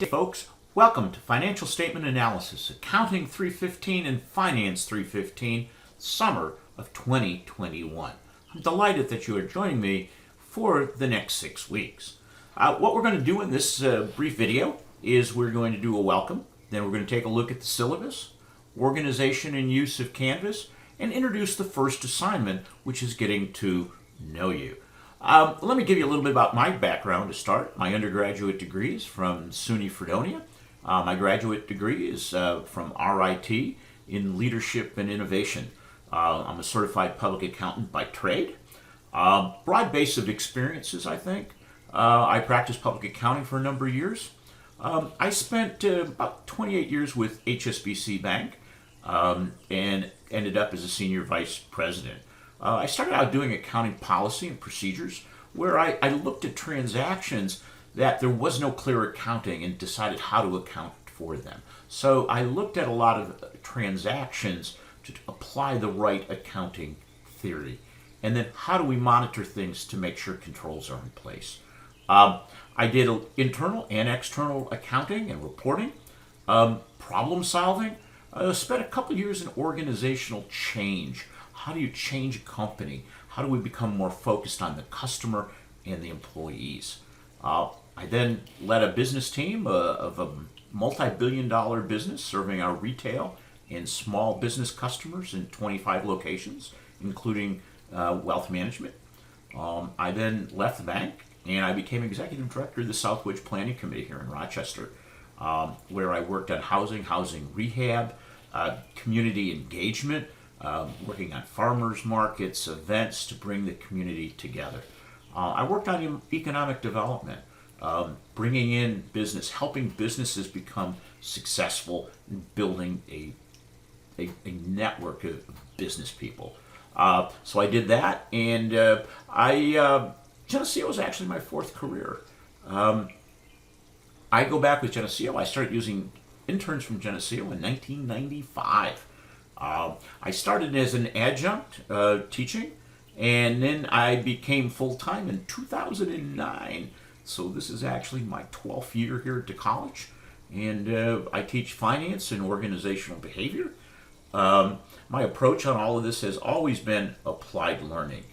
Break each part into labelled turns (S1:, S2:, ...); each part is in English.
S1: Hey folks, welcome to Financial Statement Analysis, Accounting 315 and Finance 315, summer of 2021. I'm delighted that you are joining me for the next 6 weeks. What we're going to do in this brief video is we're going to do a welcome, then we're going to take a look at the syllabus, organization and use of Canvas, and introduce the first assignment, which is getting to know you. Let me give you a little bit about my background to start. My undergraduate degree is from SUNY Fredonia. My graduate degree is from RIT in Leadership and Innovation. I'm a certified public accountant by trade. Broad base of experiences, I think. I practiced public accounting for a number of years. I spent about 28 years with HSBC Bank and ended up as a senior vice president. I started out doing accounting policy and procedures where I looked at transactions that there was no clear accounting and decided how to account for them. So I looked at a lot of transactions to apply the right accounting theory. And then how do we monitor things to make sure controls are in place? I did internal and external accounting and reporting, problem solving. I spent a couple years in organizational change. How do you change a company? How do we become more focused on the customer and the employees? I then led a business team of a multi-billion-dollar business serving our retail and small business customers in 25 locations, including wealth management. I then left the bank and I became executive director of the Southwich Planning Committee here in Rochester, where I worked on housing rehab, community engagement, working on farmers markets, events to bring the community together. I worked on economic development, bringing in business, helping businesses become successful, and building a network of business people. So I did that, and Geneseo was actually my fourth career. I go back with Geneseo. I started using interns from Geneseo in 1995. I started as an adjunct teaching, and then I became full-time in 2009. So this is actually my 12th year here at the college, and I teach finance and organizational behavior. My approach on all of this has always been applied learning.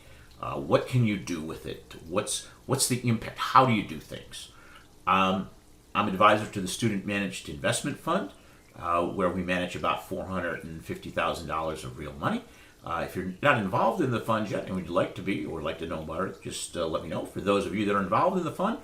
S1: What can you do with it? What's the impact? How do you do things? I'm advisor to the Student Managed Investment Fund, where we manage about $450,000 of real money. If you're not involved in the fund yet and would like to be or like to know about it, just let me know. For those of you that are involved in the fund,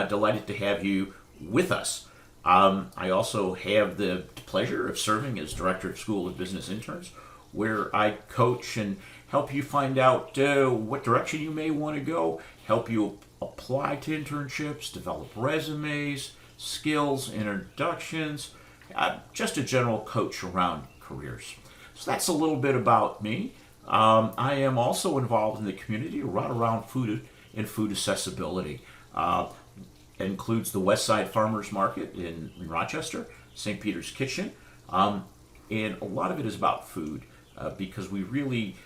S1: delighted to have you with us. I also have the pleasure of serving as Director of School of Business Interns, where I coach and help you find out what direction you may want to go, help you apply to internships, develop resumes, skills, introductions, just a general coach around careers. So that's a little bit about me. I am also involved in the community around food and food accessibility. It includes the West Side Farmers Market in Rochester, St. Peter's Kitchen, and a lot of it is about food because we really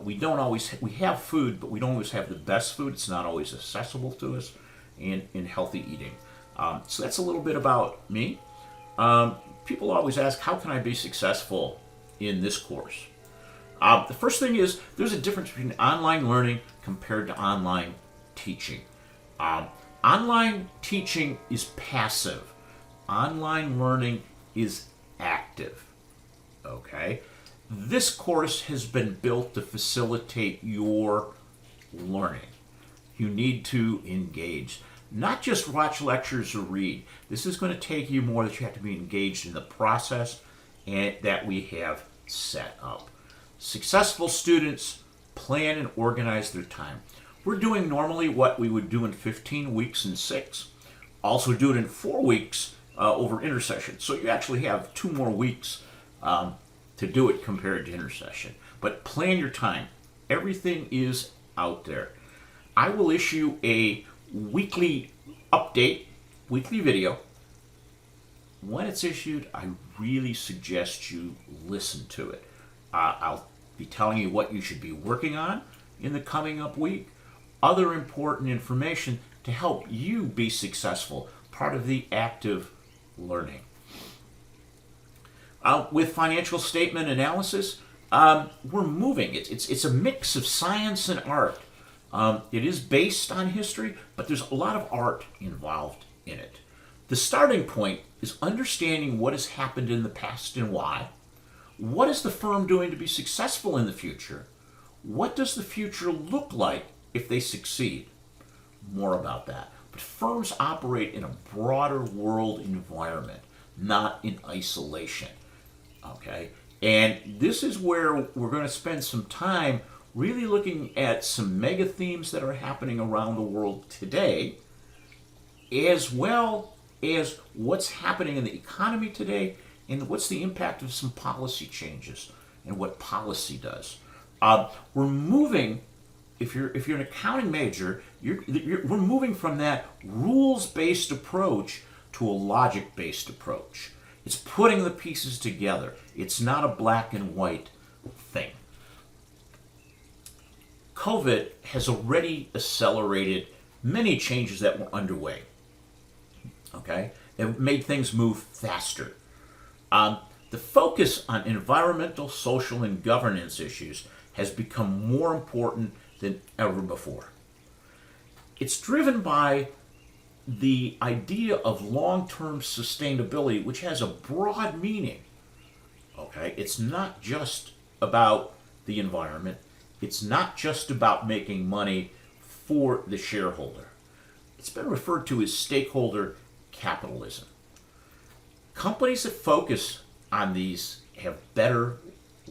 S1: we have food, but we don't always have the best food. It's not always accessible to us, and in healthy eating. So that's a little bit about me. People always ask, how can I be successful in this course? The first thing is there's a difference between online learning compared to online teaching. Online teaching is passive. Online learning is active. Okay? This course has been built to facilitate your learning. You need to engage. Not just watch lectures or read. This is going to take you more that you have to be engaged in the process and that we have set up. Successful students plan and organize their time. We're doing normally what we would do in 15 weeks in 6. Also do it in 4 weeks over intersession. So you actually have 2 more weeks to do it compared to intersession. But plan your time. Everything is out there. I will issue a weekly update, weekly video. When it's issued, I really suggest you listen to it. I'll be telling you what you should be working on in the coming up week, other important information to help you be successful, part of the active learning. With financial statement analysis, we're moving. It's a mix of science and art. It is based on history, but there's a lot of art involved in it. The starting point is understanding what has happened in the past and why. What is the firm doing to be successful in the future? What does the future look like if they succeed? More about that. But firms operate in a broader world environment, not in isolation. Okay? And this is where we're going to spend some time really looking at some mega themes that are happening around the world today, as well as what's happening in the economy today and what's the impact of some policy changes and what policy does. We're moving, if you're an accounting major, we're moving from that rules-based approach to a logic-based approach. It's putting the pieces together. It's not a black and white thing. COVID has already accelerated many changes that were underway. Okay? It made things move faster. The focus on environmental, social, and governance issues has become more important than ever before. It's driven by the idea of long-term sustainability, which has a broad meaning. Okay? It's not just about the environment. It's not just about making money for the shareholder. It's been referred to as stakeholder capitalism. Companies that focus on these have better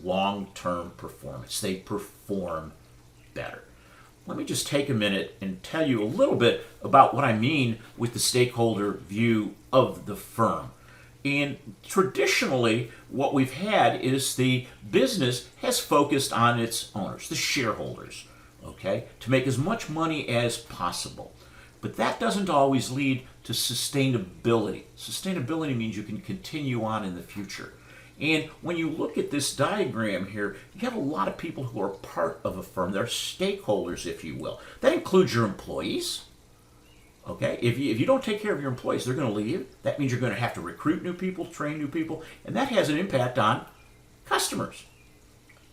S1: long-term performance. They perform better. Let me just take a minute and tell you a little bit about what I mean with the stakeholder view of the firm. And traditionally, what we've had is the business has focused on its owners, the shareholders, okay, to make as much money as possible. But that doesn't always lead to sustainability. Sustainability means you can continue on in the future. And when you look at this diagram here, you have a lot of people who are part of a firm. They're stakeholders, if you will. That includes your employees. Okay, if you don't take care of your employees, they're going to leave. That means you're going to have to recruit new people, train new people, and that has an impact on customers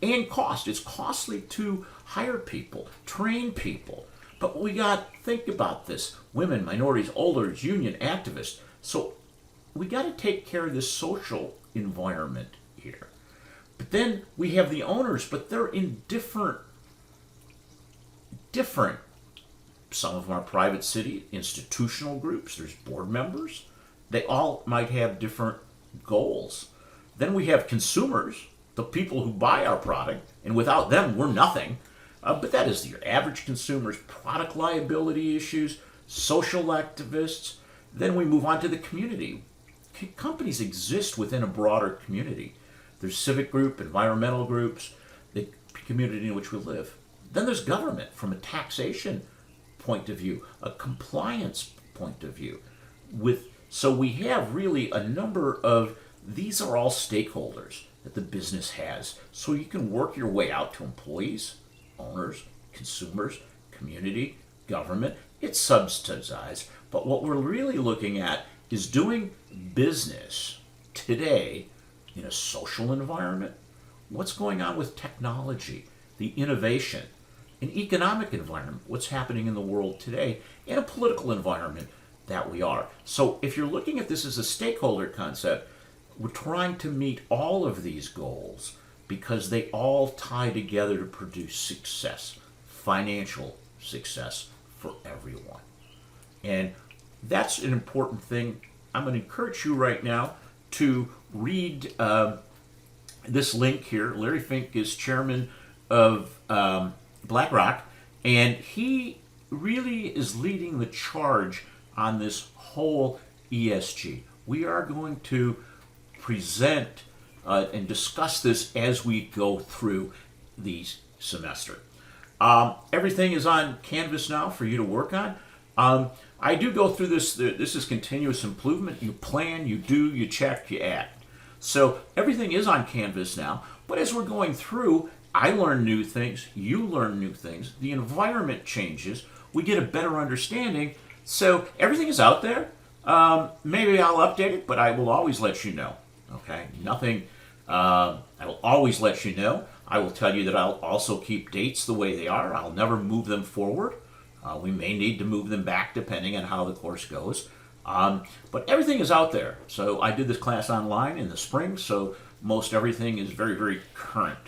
S1: and cost. It's costly to hire people, train people. But we got to think about this. Women, minorities, elders, union, activists. So we got to take care of this social environment here. But then we have the owners, but they're in different. Some of them are private city, institutional groups. There's board members. They all might have different goals. Then we have consumers, the people who buy our product, and without them, we're nothing. But that is your average consumers, product liability issues, social activists. Then we move on to the community. Companies exist within a broader community. There's civic group, environmental groups, the community in which we live. Then there's government from a taxation point of view, a compliance point of view. So we have really a number of, these are all stakeholders that the business has. So you can work your way out to employees, owners, consumers, community, government. It's subsidized. But what we're really looking at is doing business today in a social environment. What's going on with technology, the innovation, an economic environment, what's happening in the world today, and a political environment that we are. So if you're looking at this as a stakeholder concept, we're trying to meet all of these goals because they all tie together to produce success, financial success for everyone. And that's an important thing. I'm going to encourage you right now to read this link here. Larry Fink is chairman of BlackRock, and he really is leading the charge on this whole ESG. We are going to present and discuss this as we go through the semester. Everything is on Canvas now for you to work on. I do go through this. This is continuous improvement. You plan, you do, you check, you act. So everything is on Canvas now. But as we're going through, I learn new things. You learn new things. The environment changes. We get a better understanding. So everything is out there. Maybe I'll update it, but I will always let you know. Okay, nothing. I will always let you know. I will tell you that I'll also keep dates the way they are. I'll never move them forward. We may need to move them back depending on how the course goes. But everything is out there. So I did this class online in the spring, so most everything is very, very current.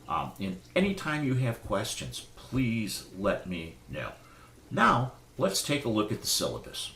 S1: And anytime you have questions, please let me know. Now, let's take a look at the syllabus.